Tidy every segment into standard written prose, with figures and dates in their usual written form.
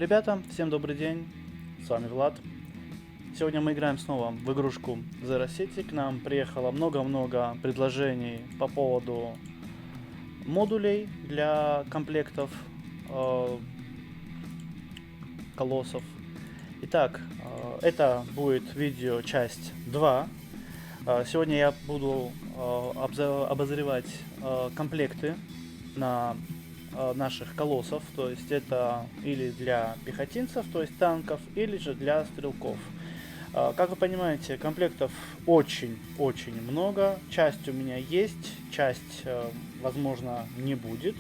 Ребята, всем добрый день, с вами Влад. Сегодня мы играем снова в игрушку Zero City. К нам приехало много-много предложений по поводу модулей для комплектов колоссов. Итак, это будет видео часть 2. Сегодня я буду обозревать комплекты на наших колоссов, то есть это или для пехотинцев, то есть танков, или же для стрелков. Как вы понимаете, комплектов очень много. Часть у меня есть, часть, возможно, не будет.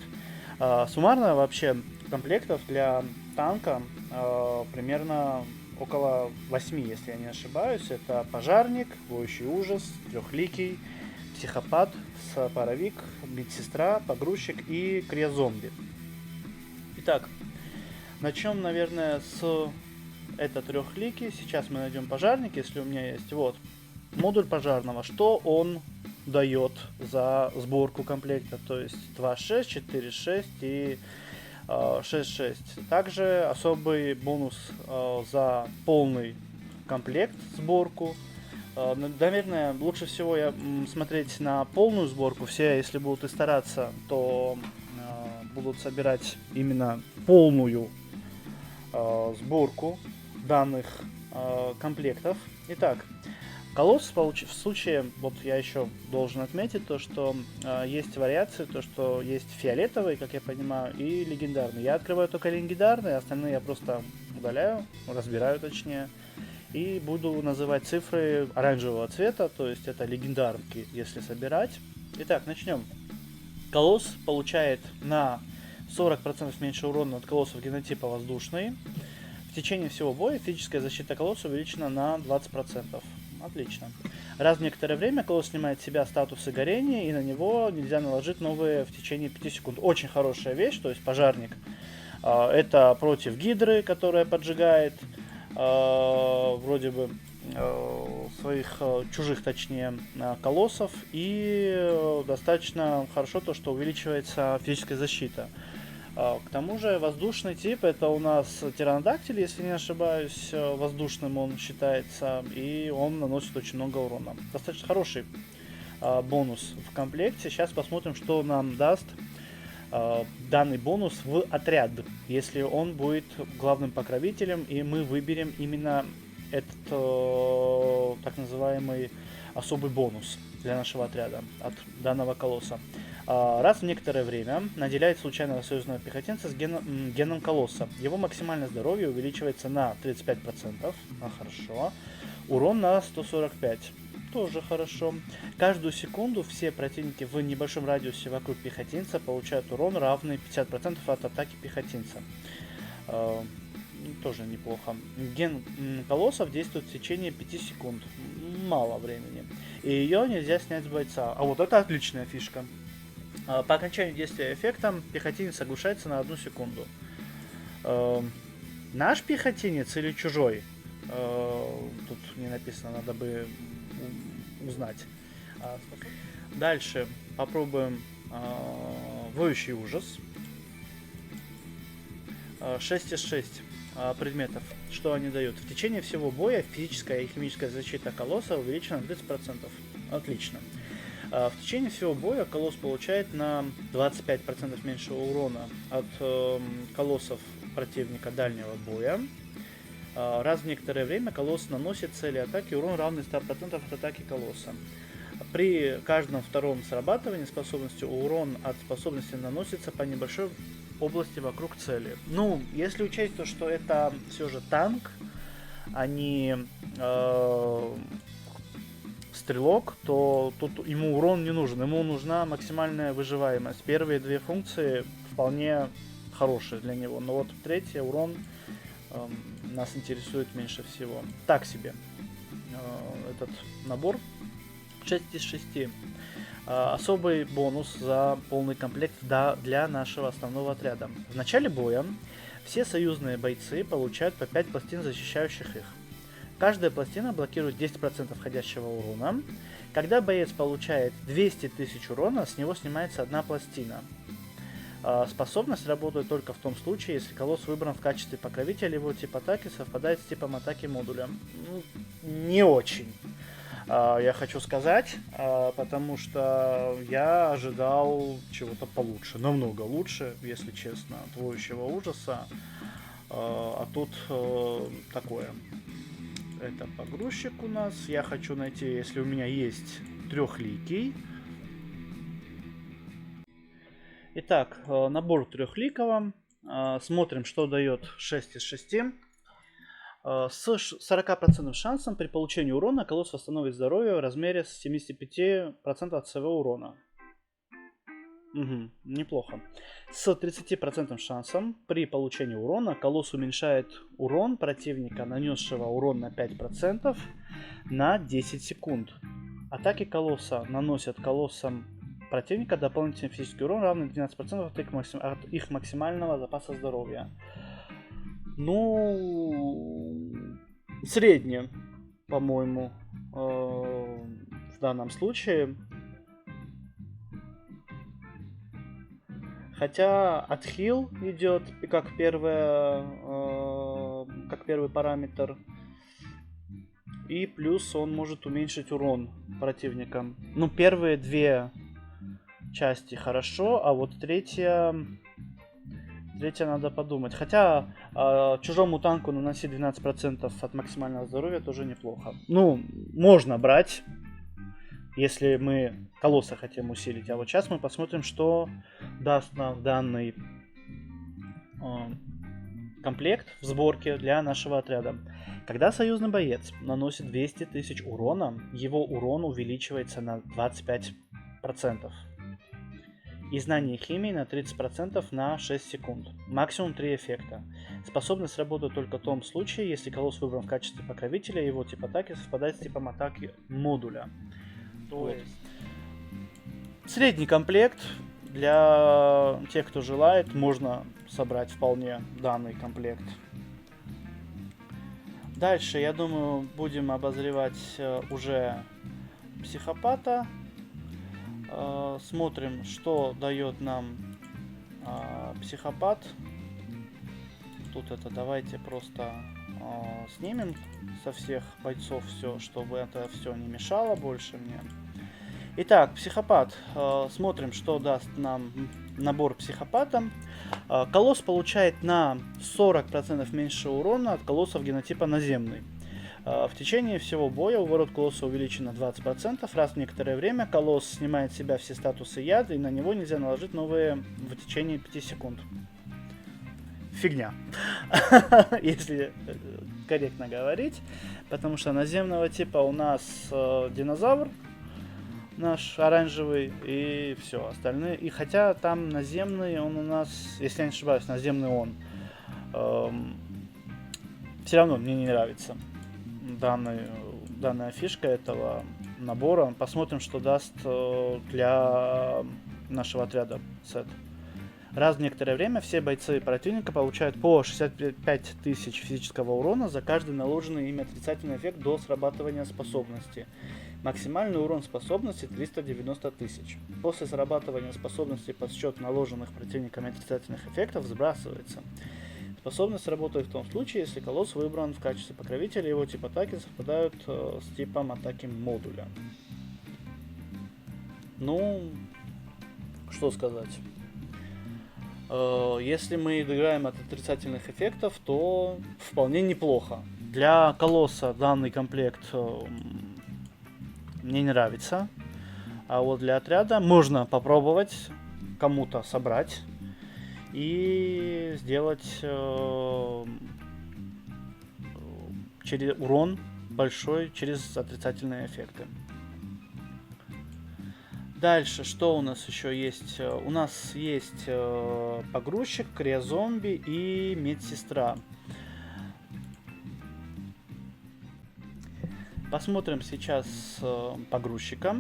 Суммарно вообще комплектов для танка примерно около 8, если я не ошибаюсь. Это пожарник, воющий ужас, трехликий, психопат, паровик, медсестра, погрузчик и криозомби. Итак, начнем, наверное, с это трехликий. Сейчас мы найдем пожарник, если у меня есть. Вот модуль пожарного. Что он дает за сборку комплекта? То есть 2.6, 4.6 и 6.6. Также особый бонус за полный комплект сборку. Наверное, лучше всего смотреть на полную сборку. Все, если будут и стараться, то будут собирать именно полную сборку данных комплектов. Итак, колосс в случае, вот я еще должен отметить то, что есть вариации, то что есть фиолетовый, как я понимаю, и легендарный. Я открываю только легендарные, остальные я просто удаляю, разбираю точнее. И буду называть цифры оранжевого цвета, то есть это легендарки, если собирать. Итак, начнем. Колосс получает на 40% меньше урона от колоссов генотипа воздушный. В течение всего боя физическая защита колосса увеличена на 20%. Отлично. Раз в некоторое время колосс снимает с себя статусы горения, и на него нельзя наложить новые в течение 5 секунд. Очень хорошая вещь, то есть пожарник. Это против гидры, которая поджигает вроде бы своих чужих, точнее, колоссов, и достаточно хорошо то, что увеличивается физическая защита. К тому же воздушный тип это у нас тиранодактиль, если не ошибаюсь, воздушным он считается, и он наносит очень много урона. Достаточно хороший бонус в комплекте. Сейчас посмотрим, что нам даст данный бонус в отряд, если он будет главным покровителем, и мы выберем именно этот так называемый особый бонус для нашего отряда от данного колосса. Раз в некоторое время наделяет случайного союзного пехотинца с геном колосса. Его максимальное здоровье увеличивается на 35%. Хорошо. Урон на 145. Тоже хорошо. Каждую секунду все противники в небольшом радиусе вокруг пехотинца получают урон, равный 50% от атаки пехотинца. Тоже неплохо. Ген колоссов действует в течение 5 секунд. Мало времени. И ее нельзя снять с бойца. А вот это отличная фишка. По окончанию действия эффекта пехотинец оглушается на 1 секунду. Наш пехотинец или чужой? Тут не написано, надо бы узнать. Дальше попробуем воющий ужас. 6 из 6 предметов. Что они дают? В течение всего боя физическая и химическая защита колосса увеличена на 30%. Отлично. В течение всего боя колосс получает на 25% меньше урона от колоссов противника дальнего боя. Раз в некоторое время колосс наносит цели атаки урон, равный 100% от атаки колосса. При каждом втором срабатывании способности урон от способности наносится по небольшой области вокруг цели. Ну, если учесть то, что это все же танк, а не стрелок, то тут ему урон не нужен. Ему нужна максимальная выживаемость. Первые две функции вполне хорошие для него. Но вот третья, урон, нас интересует меньше всего. Так себе этот набор. 6 из 6. Особый бонус за полный комплект для нашего основного отряда. В начале боя все союзные бойцы получают по 5 пластин, защищающих их. Каждая пластина блокирует 10% входящего урона. Когда боец получает 200 тысяч урона, с него снимается одна пластина. Способность работает только в том случае, если колосс выбран в качестве покровителя, его тип атаки совпадает с типом атаки модуля. Ну, не очень, я хочу сказать, потому что я ожидал чего-то получше, намного лучше, если честно, от Воющего ужаса. А тут такое. Это погрузчик у нас. Я хочу найти, если у меня есть трехликий. Итак, набор трехликого. Смотрим, что дает 6 из 6. С 40% шансом при получении урона колосс восстановит здоровье в размере 75% от своего урона. Угу, неплохо. С 30% шансом при получении урона колосс уменьшает урон противника, нанесшего урон на 5%, на 10 секунд. Атаки колосса наносят колоссам противника дополнительный физический урон, равный 12% от их максимального запаса здоровья. Ну, среднее, по-моему, в данном случае. Хотя отхил идет как первый параметр. И плюс он может уменьшить урон противникам. Ну, первые две части хорошо, а вот третья надо подумать. Хотя чужому танку наносить 12% от максимального здоровья тоже неплохо. Ну, можно брать, если мы колосса хотим усилить. А вот сейчас мы посмотрим, что даст нам данный комплект в сборке для нашего отряда. Когда союзный боец наносит 200 тысяч урона, его урон увеличивается на 25%. И знание химии на 30% на 6 секунд. Максимум 3 эффекта. Способность работает только в том случае, если колосс выбран в качестве покровителя, его тип атаки совпадает с типом атаки модуля. То есть средний комплект. Для тех, кто желает, можно собрать вполне данный комплект. Дальше, я думаю, будем обозревать уже психопата. Смотрим, что дает нам психопат. Тут это давайте просто снимем со всех бойцов все, чтобы это все не мешало больше мне. Итак, психопат. Смотрим, что даст нам набор психопата. Колосс получает на 40% меньше урона от колоссов генотипа наземный. В течение всего боя уворот колосса увеличен на 20%. Раз в некоторое время колосс снимает с себя все статусы яда, и на него нельзя наложить новые в течение 5 секунд. Фигня. Если корректно говорить. Потому что наземного типа у нас динозавр. Наш оранжевый и все остальные. И хотя там наземный, он у нас, если я не ошибаюсь, наземный он. Все равно мне не нравится данная фишка этого набора. Посмотрим, что даст для нашего отряда сет. Раз в некоторое время все бойцы противника получают по 65 тысяч физического урона за каждый наложенный ими отрицательный эффект до срабатывания способности. Максимальный урон способности 390 тысяч. После срабатывания способности под счет наложенных противниками отрицательных эффектов сбрасывается. Способность работает в том случае, если колосс выбран в качестве покровителя, его тип атаки совпадают с типом атаки модуля. Ну, что сказать. Если мы играем от отрицательных эффектов, то вполне неплохо. Для колосса данный комплект мне не нравится. А вот для отряда можно попробовать кому-то собрать и сделать через урон большой через отрицательные эффекты. Дальше, что у нас еще есть? У нас есть погрузчик, криозомби и медсестра. Посмотрим сейчас погрузчика.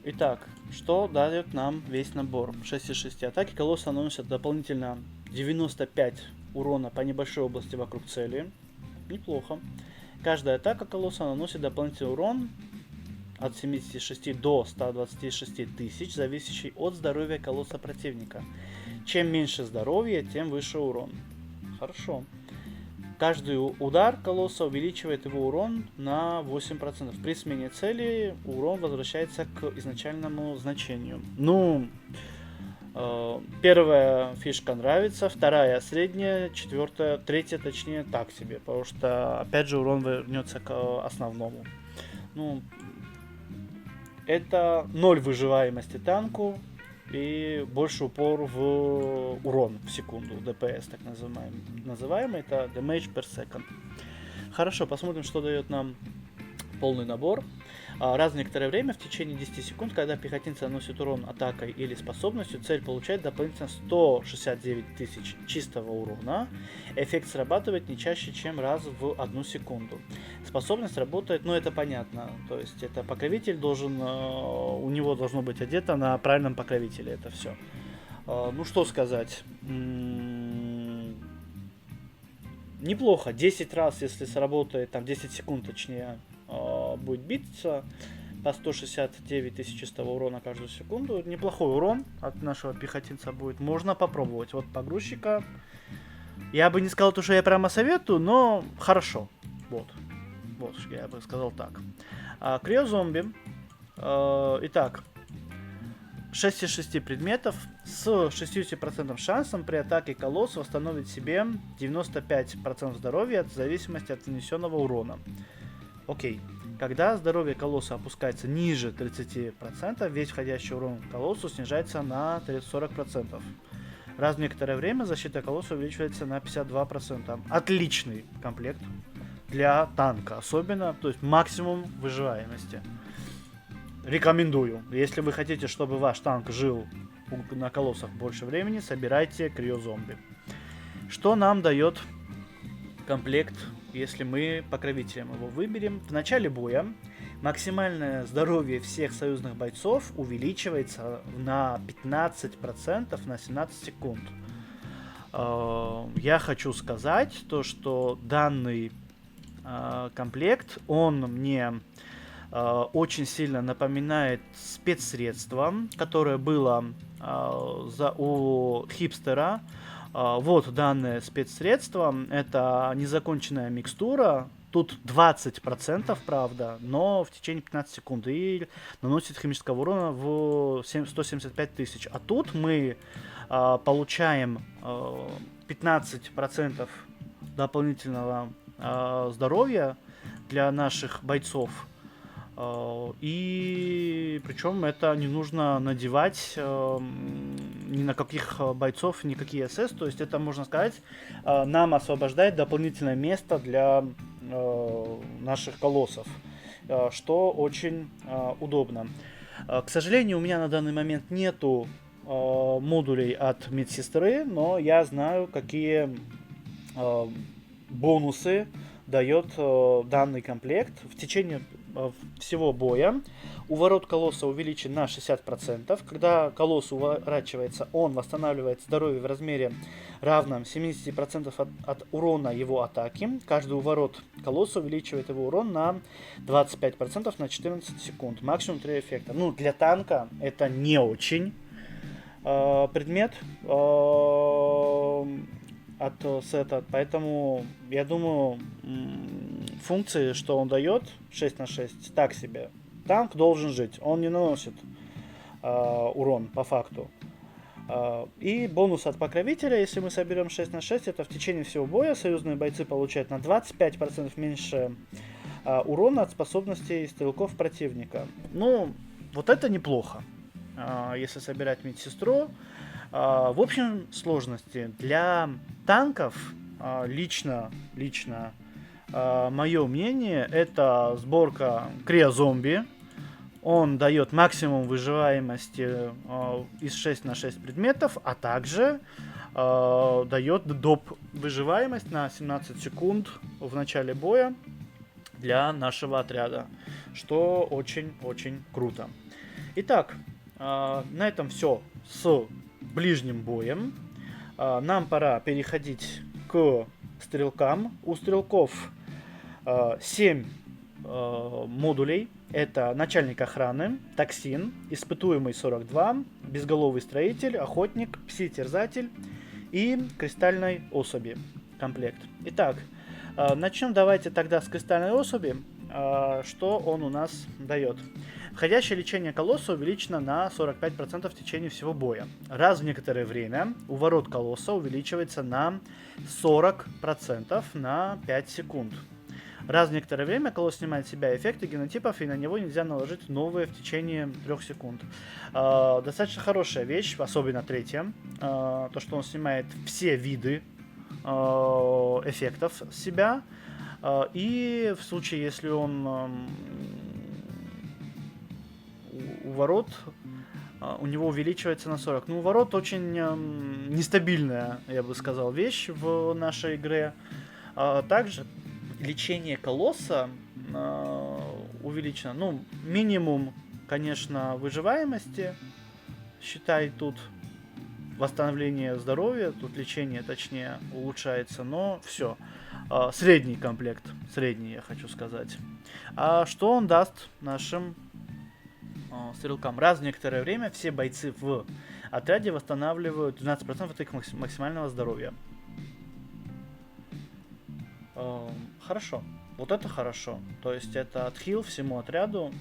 Итак, что дает нам весь набор? 6 из 6 атаки. Колосса наносят дополнительно 95 урона по небольшой области вокруг цели. Неплохо. Каждая атака колосса наносит дополнительный урон от 76 до 126 тысяч, зависящий от здоровья колосса противника. Чем меньше здоровья, тем выше урон. Хорошо. Каждый удар колосса увеличивает его урон на 8%. При смене цели урон возвращается к изначальному значению. Ну, первая фишка нравится, вторая средняя, четвертая, третья точнее так себе. Потому что опять же урон вернется к основному. Ну, это 0 выживаемости танку и больше упор в урон в секунду, ДПС так называемый, это damage per second. Хорошо, посмотрим, что дает нам полный набор. Раз в некоторое время, в течение 10 секунд, когда пехотинцы наносят урон атакой или способностью, цель получает дополнительно 169 тысяч чистого урона. Эффект срабатывает не чаще, чем раз в 1 секунду. Способность работает, ну это понятно, то есть это покровитель должен, у него должно быть одето на правильном покровителе это все. Ну что сказать, неплохо, 10 раз, если сработает, там 10 секунд точнее, будет биться по 169 тысяч чистого урона каждую секунду. Неплохой урон от нашего пехотинца будет. Можно попробовать. Вот погрузчика. Я бы не сказал, что я прямо советую, но хорошо. Вот я бы сказал так. Криозомби. Итак, 6 из 6 предметов с 60% шансом при атаке колосса восстановить себе 95% здоровья в зависимости от нанесенного урона. Окей. Когда здоровье колосса опускается ниже 30%, весь входящий урон колоссу снижается на 40%. Раз в некоторое время защита колосса увеличивается на 52%. Отличный комплект для танка, особенно, то есть максимум выживаемости. Рекомендую. Если вы хотите, чтобы ваш танк жил на колоссах больше времени, собирайте криозомби. Что нам дает комплект, если мы покровителем его выберем? В начале боя максимальное здоровье всех союзных бойцов увеличивается на 15% на 17 секунд. Я хочу сказать то, что данный комплект, он мне очень сильно напоминает спецсредство, которое было у хипстера. Вот данное спецсредство, это незаконченная микстура, тут 20%, правда, но в течение 15 секунд и наносит химического урона в 175 тысяч. А тут мы получаем 15% дополнительного здоровья для наших бойцов. И причем это не нужно надевать ни на каких бойцов, никакие СС. То есть это, можно сказать, нам освобождает дополнительное место для наших колоссов, что очень удобно. К сожалению, у меня на данный момент нету модулей от медсестры, но я знаю, какие бонусы дает данный комплект. В течение всего боя уворот колосса увеличен на 60%. Когда колосс уворачивается, он восстанавливает здоровье в размере равном 70% от урона его атаки. Каждый уворот колосса увеличивает его урон на 25% на 14 секунд. Максимум 3 эффекта. Ну, для танка это не очень предмет от сета, поэтому я думаю, функции, что он дает 6 на 6, так себе. Танк должен жить, он не наносит урон по факту. И бонус от покровителя, если мы соберем 6 на 6, это в течение всего боя союзные бойцы получают на 25% меньше урона от способностей стрелков противника. Ну, вот это неплохо, если собирать медсестру. В общем сложности для танков лично мое мнение, это сборка криозомби. Он дает максимум выживаемости из 6 на 6 предметов, а также дает доп выживаемость на 17 секунд в начале боя для нашего отряда, что очень круто. Итак, на этом все с ближним боем. Нам пора переходить к стрелкам. У стрелков 7 модулей. Это начальник охраны, токсин, испытуемый 42, безголовый строитель, охотник, пси-терзатель и кристальной особи комплект. Итак, начнем давайте тогда с кристальной особи. Что он у нас дает? Входящее лечение колосса увеличено на 45% в течение всего боя. Раз в некоторое время у ворот колосса увеличивается на 40% на 5 секунд. Раз в некоторое время колосс снимает с себя эффекты генотипов, и на него нельзя наложить новые в течение 3 секунд. Достаточно хорошая вещь, особенно третья. То, что он снимает все виды эффектов с себя. И в случае, если он у ворот, у него увеличивается на 40. Ну, у ворот очень нестабильная, я бы сказал, вещь в нашей игре. Также лечение колосса увеличено. Ну, минимум, конечно, выживаемости. Считай, тут восстановление здоровья, тут лечение, точнее, улучшается, но все. Средний комплект, средний, я хочу сказать. А что он даст нашим стрелкам? Раз в некоторое время все бойцы в отряде восстанавливают 12% от их максимального здоровья. Хорошо. Вот это хорошо. То есть это отхил всему отряду.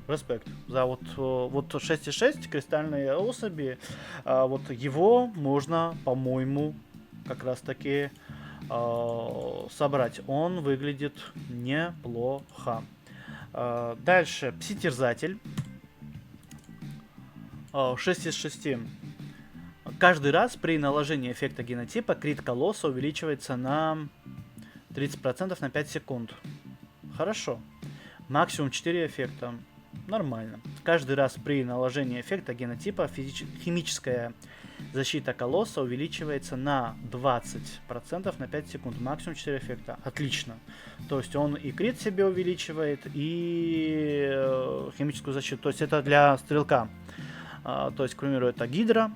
Респект. За вот 6.6 кристальные особи. Вот его можно, по-моему, как раз таки собрать. Он выглядит неплохо. Дальше. Пси-терзатель. 6 из 6. Каждый раз при наложении эффекта генотипа крит колосса увеличивается на 30% на 5 секунд. Хорошо. Максимум 4 эффекта. Нормально. Каждый раз при наложении эффекта генотипа химическая защита колосса увеличивается на 20% на 5 секунд. Максимум 4 эффекта. Отлично. То есть он и крит себе увеличивает, и химическую защиту. То есть это для стрелка. То есть, к примеру, это гидра.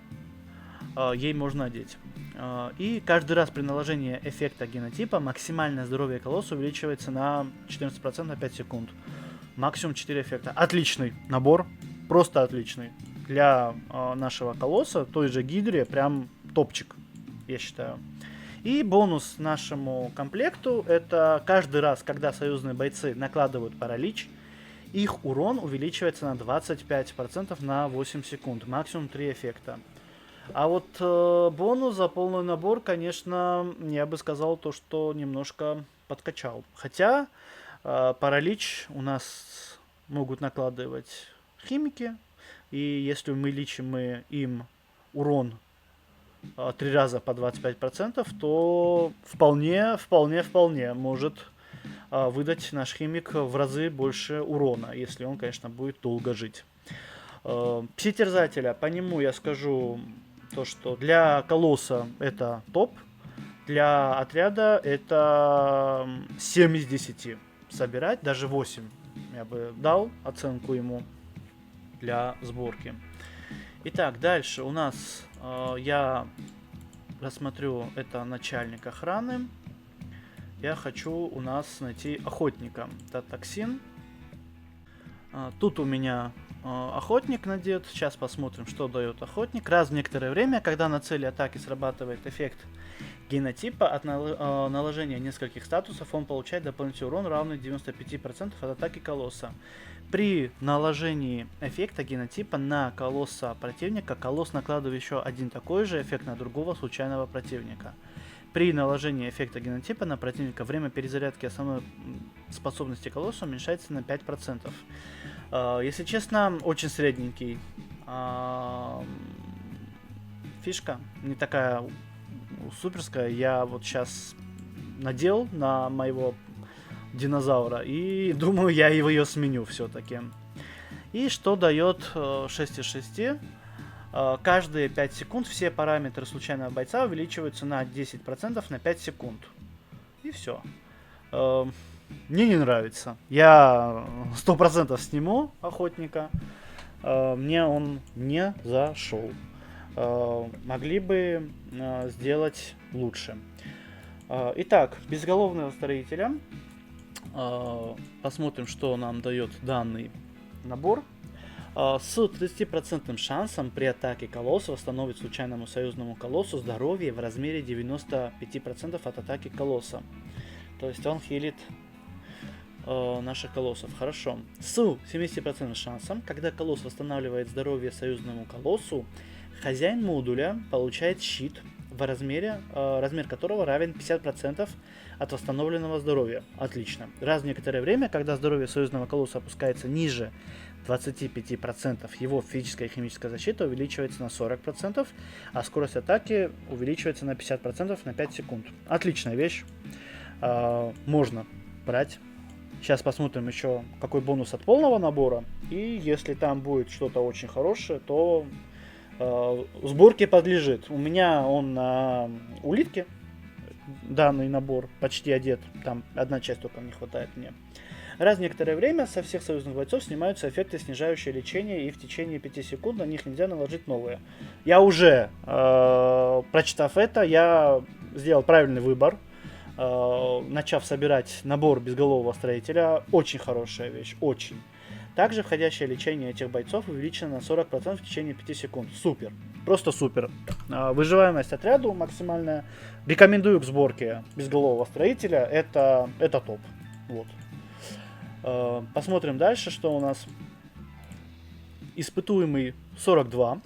Ей можно одеть. И каждый раз при наложении эффекта генотипа максимальное здоровье колосса увеличивается на 14% на 5 секунд. Максимум 4 эффекта. Отличный набор. Просто отличный. Для нашего колосса, той же гидре, прям топчик, я считаю. И бонус нашему комплекту: это каждый раз, когда союзные бойцы накладывают паралич, их урон увеличивается на 25% на 8 секунд. Максимум 3 эффекта. А вот бонус за полный набор, конечно, я бы сказал то, что немножко подкачал. Хотя паралич у нас могут накладывать химики. И если мы лечим им урон 3 раза по 25%, то вполне может выдать наш химик в разы больше урона, если он, конечно, будет долго жить. Пси-терзателя, по нему я скажу то, что для колосса это топ, для отряда это 7 из 10 собирать, даже 8 я бы дал оценку ему для сборки. Итак, дальше у нас я рассмотрю, это начальник охраны. Я хочу у нас найти охотника. Это токсин. Тут у меня охотник надет. Сейчас посмотрим, что дает охотник. Раз в некоторое время, когда на цели атаки срабатывает эффект генотипа от наложения нескольких статусов, он получает дополнительный урон, равный 95% от атаки колосса. При наложении эффекта генотипа на колосса противника, колосс накладывает еще один такой же эффект на другого случайного противника. При наложении эффекта генотипа на противника время перезарядки основной способности колосса уменьшается на 5%. Если честно, очень средненький. Фишка не такая суперская. Я вот сейчас надел на моего динозавра и думаю, я ее сменю все-таки. И что дает 6 из 6? Каждые 5 секунд все параметры случайного бойца увеличиваются на 10% на 5 секунд. И все. Мне не нравится. Я 100% сниму охотника. Мне он не зашел. Могли бы сделать лучше. Итак, безголовного строителя Посмотрим, что нам дает данный набор. С 30% шансом при атаке колосса восстановить случайному союзному колоссу здоровье в размере 95% от атаки колосса. То есть он хилит наших колоссов. Хорошо. С 70% шансом, когда колосс восстанавливает здоровье союзному колоссу, хозяин модуля получает щит, размер которого равен 50% от восстановленного здоровья. Отлично. Раз в некоторое время, когда здоровье союзного колосса опускается ниже 25%, его физическая и химическая защита увеличивается на 40%, а скорость атаки увеличивается на 50% на 5 секунд. Отличная вещь. Можно брать. Сейчас посмотрим еще, какой бонус от полного набора. И если там будет что-то очень хорошее, то сборке подлежит. У меня он на улитке, данный набор, почти одет. Там одна часть только не хватает мне. Раз в некоторое время со всех союзных бойцов снимаются эффекты, снижающие лечение, и в течение 5 секунд на них нельзя наложить новые. Я уже, прочитав это, я сделал правильный выбор. Начав собирать набор безголового строителя. Очень хорошая вещь, очень. Также входящее лечение этих бойцов увеличено на 40% в течение 5 секунд. Супер, просто супер. Выживаемость отряду максимальная. Рекомендую к сборке безголового строителя, это топ. Вот. Посмотрим дальше, что у нас. Испытуемый 42.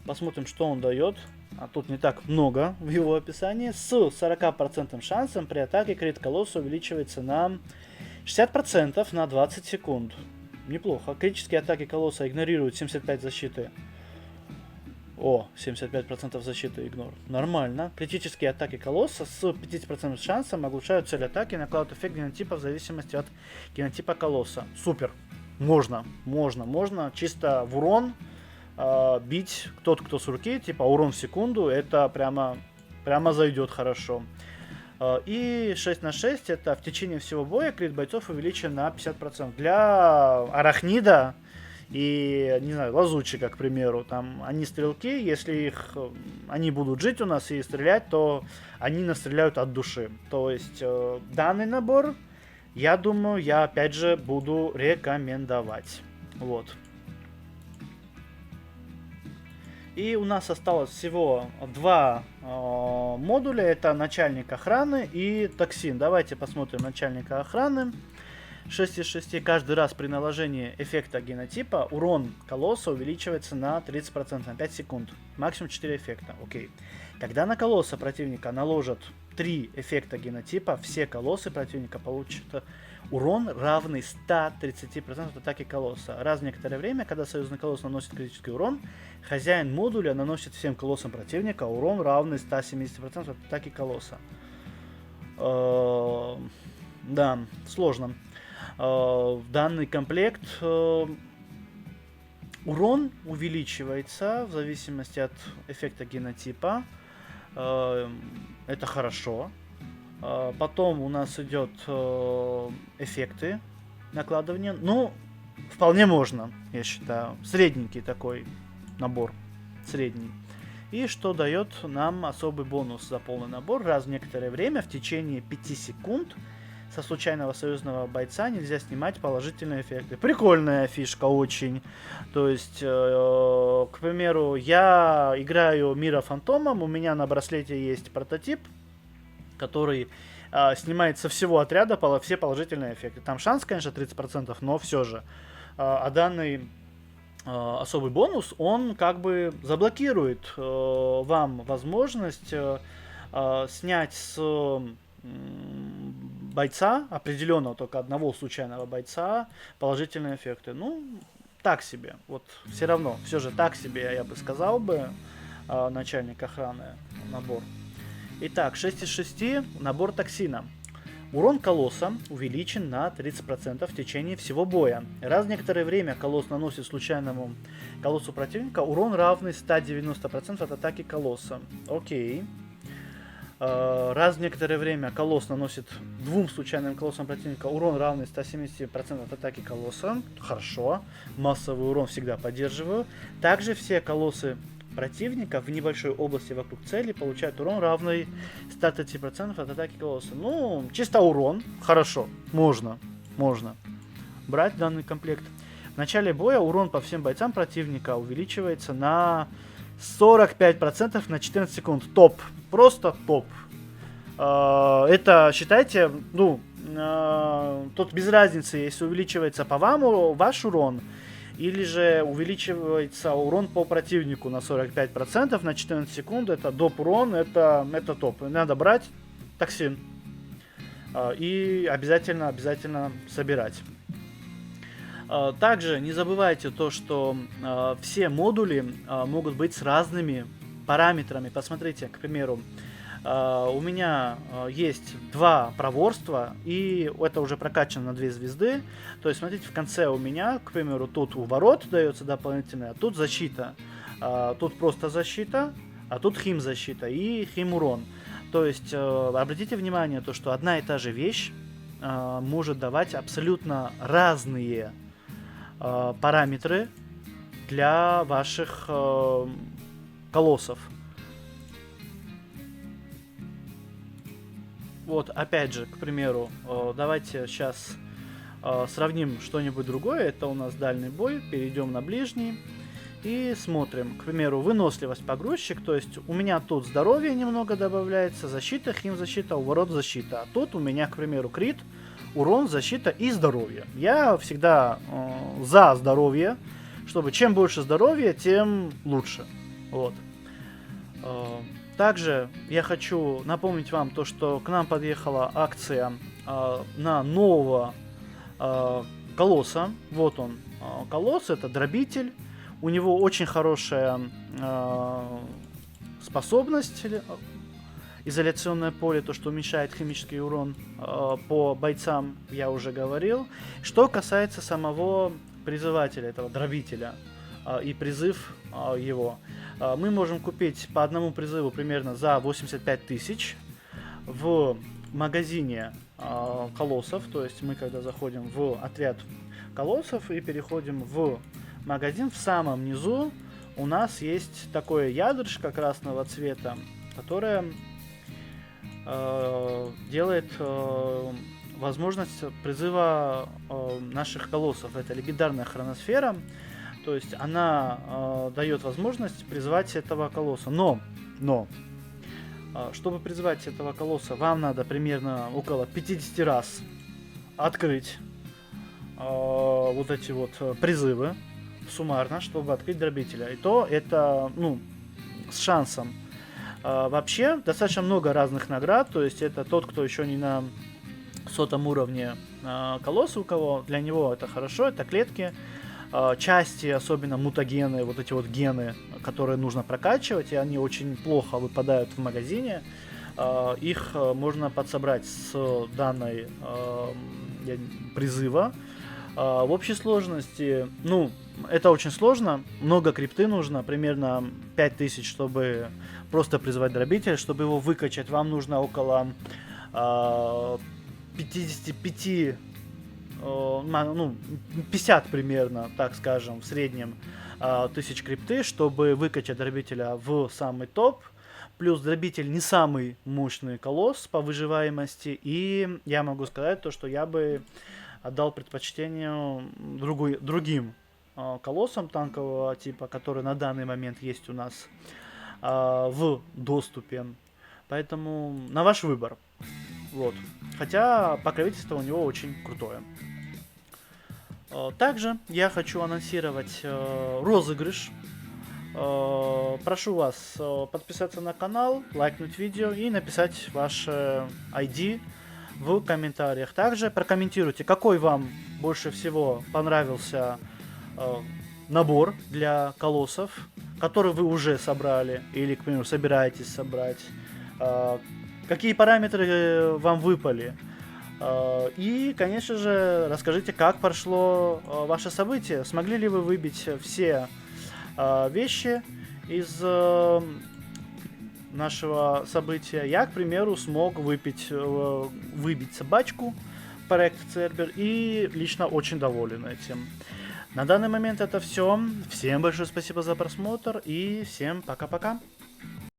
Посмотрим, что он дает. А тут не так много в его описании. С 40% шансом при атаке крит колосса увеличивается на 60% на 20 секунд. Неплохо. Критические атаки колосса игнорируют 75 защиты. 75% защиты игнор. Нормально. Критические атаки колосса с 50% шансом оглушают цель атаки и накладывают эффект генотипа в зависимости от генотипа колосса. Супер. Можно. Чисто в урон бить тот, кто с руки, типа урон в секунду, это прямо зайдет хорошо. И 6 на 6 это в течение всего боя крит бойцов увеличен на 50%. Для арахнида и, не знаю, лазутчика, к примеру, там они стрелки, если они будут жить у нас и стрелять, то они настреляют от души. То есть данный набор, я думаю, я опять же буду рекомендовать. Вот. И у нас осталось всего 2 модуля. Это начальник охраны и токсин. Давайте посмотрим начальника охраны. 6 из 6. Каждый раз при наложении эффекта генотипа урон колосса увеличивается на 30%, на 5 секунд. Максимум 4 эффекта. Окей. Когда на колосса противника наложат 3 эффекта генотипа, все колоссы противника получат урон, равный 130% от атаки колосса. Раз в некоторое время, когда союзный колосс наносит критический урон, хозяин модуля наносит всем колоссам противника урон, равный 170% от атаки колосса. Да, сложно. Данный комплект урон увеличивается в зависимости от эффекта генотипа. Это хорошо. Потом у нас идет эффекты накладывания. Ну, вполне можно, я считаю. Средненький такой набор. Средний. И что дает нам особый бонус за полный набор. Раз в некоторое время, в течение 5 секунд, со случайного союзного бойца нельзя снимать положительные эффекты. Прикольная фишка очень. То есть, к примеру, я играю Мира Фантомом. У меня на браслете есть прототип, который снимает со всего отряда все положительные эффекты. Там шанс, конечно, 30%, но все же. А данный особый бонус, он как бы заблокирует вам возможность снять с бойца, определенного только одного случайного бойца, положительные эффекты. Ну, так себе. Вот все равно, все же так себе, я бы сказал бы, начальник охраны набор. Итак, 6 из 6 набор токсина. Урон колосса увеличен на 30% в течение всего боя. Раз в некоторое время колосс наносит случайному колоссу противника урон, равный 190% от атаки колосса. Окей. Раз в некоторое время колосс наносит 2 случайным колоссам противника урон, равный 170% от атаки колосса. Хорошо. Массовый урон всегда поддерживаю. Также все колоссы противника в небольшой области вокруг цели получает урон, равный 130% от атаки колосса. Ну, чисто урон, хорошо, можно брать данный комплект. В начале боя урон по всем бойцам противника увеличивается на 45% на 14 секунд. Топ, просто топ. Это, считайте, ну, тут без разницы, если увеличивается по вам ваш урон, или же увеличивается урон по противнику на 45% на 14 секунд. Это доп урон, это топ. Надо брать токсин. И обязательно собирать. Также не забывайте то, что все модули могут быть с разными параметрами. Посмотрите, к примеру, у меня есть 2 проворства, и это уже прокачано на 2 звезды. То есть, смотрите, в конце у меня, к примеру, тут уворот дается дополнительный, а тут защита. Тут просто защита, а тут химзащита и химурон. То есть, обратите внимание, то, что одна и та же вещь может давать абсолютно разные параметры для ваших колоссов. Вот, опять же, к примеру, давайте сейчас сравним что-нибудь другое. Это у нас дальний бой. Перейдем на ближний и смотрим. К примеру, выносливость погрузчик. То есть у меня тут здоровье немного добавляется, защита, химзащита, уворот, защита. А тут у меня, к примеру, крит, урон, защита и здоровье. Я всегда за здоровье, чтобы чем больше здоровья, тем лучше. Вот. Также я хочу напомнить вам то, что к нам подъехала акция на нового колосса. Вот он, колосс, это дробитель. У него очень хорошая способность, изоляционное поле, то, что уменьшает химический урон по бойцам, я уже говорил. Что касается самого призывателя, этого дробителя и призыв его, мы можем купить по одному призыву примерно за 85 тысяч в магазине колоссов. То есть мы, когда заходим в отряд колоссов и переходим в магазин, в самом низу у нас есть такое ядрышко красного цвета, которое делает возможность призыва наших колоссов. Это легендарная хроносфера. То есть она дает возможность призвать этого колосса. Но, чтобы призвать этого колосса, вам надо примерно около 50 раз открыть вот эти вот призывы суммарно, чтобы открыть дробителя. И то это, ну, с шансом. Вообще, достаточно много разных наград. То есть это тот, кто еще не на 100-м уровне колосса, у кого, для него это хорошо, это клетки. Части, особенно мутагены, вот эти вот гены, которые нужно прокачивать, и они очень плохо выпадают в магазине. Их можно подсобрать с данной призыва. В общей сложности, ну, это очень сложно, много крипты нужно, примерно 5000, чтобы просто призвать дробителя. Чтобы его выкачать, вам нужно около 55, ну, 50 примерно, так скажем, в среднем, 1000 крипты, чтобы выкачать дробителя в самый топ. Плюс дробитель не самый мощный колосс по выживаемости. И я могу сказать то, что я бы отдал предпочтение другим колоссам танкового типа, которые на данный момент есть у нас в доступе. Поэтому на ваш выбор. Вот. Хотя покровительство у него очень крутое. Также я хочу анонсировать розыгрыш. Прошу вас подписаться на канал, лайкнуть видео и написать ваше ID в комментариях. Также прокомментируйте, какой вам больше всего понравился набор для колоссов, который вы уже собрали или, к примеру, собираетесь собрать. Какие параметры вам выпали. И, конечно же, расскажите, как прошло ваше событие. Смогли ли вы выбить все вещи из нашего события? Я, к примеру, смог выбить собачку проект Цербер и лично очень доволен этим. На данный момент это все. Всем большое спасибо за просмотр и всем пока-пока.